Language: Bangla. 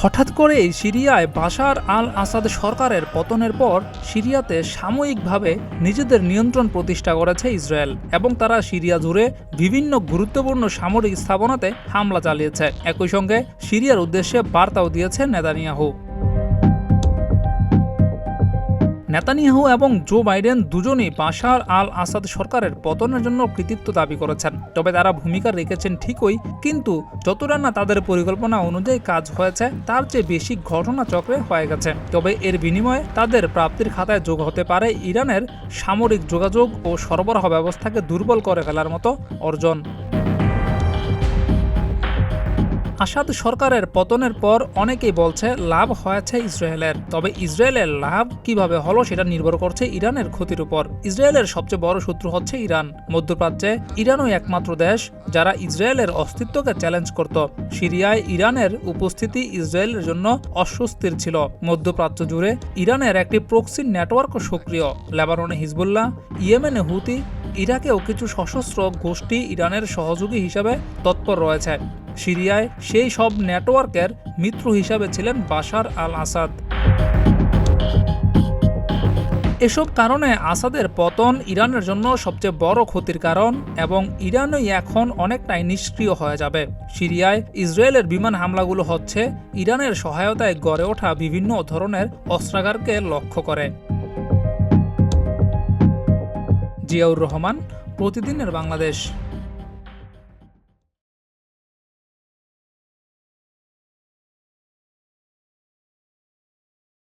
হঠাৎ করেই সিরিয়ায় বাশার আল আসাদ সরকারের পতনের পর সিরিয়াতে সাময়িকভাবে নিজেদের নিয়ন্ত্রণ প্রতিষ্ঠা করেছে ইসরায়েল এবং তারা সিরিয়া জুড়ে বিভিন্ন গুরুত্বপূর্ণ সামরিক স্থাপনাতে হামলা চালিয়েছে। একই সঙ্গে সিরিয়ার উদ্দেশ্যে বার্তাও দিয়েছে নেতানিয়াহু। নেতানিয়াহু এবং জো বাইডেন দুজনই বাশার আল আসাদ সরকারের পতনের জন্য কৃতিত্ব দাবি করেছেন। তবে তারা ভূমিকা রেখেছেন ঠিকই, কিন্তু যতটা না তাদের পরিকল্পনা অনুযায়ী কাজ হয়েছে তার চেয়ে বেশি ঘটনাচক্রে হয়ে গেছে। তবে এর বিনিময়ে তাদের প্রাপ্তির খাতায় যোগ হতে পারে ইরানের সামরিক যোগাযোগ ও সরবরাহ ব্যবস্থাকে দুর্বল করে ফেলার মতো অর্জন। আসাদ সরকারের পতনের পর অনেকেই বলছে লাভ হয়েছে ইসরায়েলের। তবে ইসরায়েলের লাভ কিভাবে হলো সেটা নির্ভর করছে ইরানের ক্ষতির উপর। ইসরায়েলের সবচেয়ে বড় শত্রু হচ্ছে ইরান। মধ্যপ্রাচ্যে ইরানই একমাত্র দেশ যারা ইসরায়েলের অস্তিত্বকে চ্যালেঞ্জ করত। সিরিয়ায় ইরানের উপস্থিতি ইসরায়েলের জন্য অস্বস্তির ছিল। মধ্যপ্রাচ্য জুড়ে ইরানের একটি প্রক্সি নেটওয়ার্ক সক্রিয়। লেবাননে হিজবুল্লাহ, ইয়েমেনে হুতি, ইরাকেও কিছু সশস্ত্র গোষ্ঠী ইরানের সহযোগী হিসাবে তৎপর রয়েছে। সিরিয়ায় সেই সব নেটওয়ার্কের মিত্র হিসাবে ছিলেন বাশার আল আসাদ। এসব কারণে আসাদের পতন ইরানের জন্য সবচেয়ে বড় ক্ষতির কারণ এবং ইরানই এখন অনেকটাই নিষ্ক্রিয় হয়ে যাবে। সিরিয়ায় ইসরায়েলের বিমান হামলাগুলো হচ্ছে ইরানের সহায়তায় গড়ে ওঠা বিভিন্ন ধরনের অস্ত্রাগারকে লক্ষ্য করে। জিয়াউর রহমান, প্রতিদিনের বাংলাদেশ।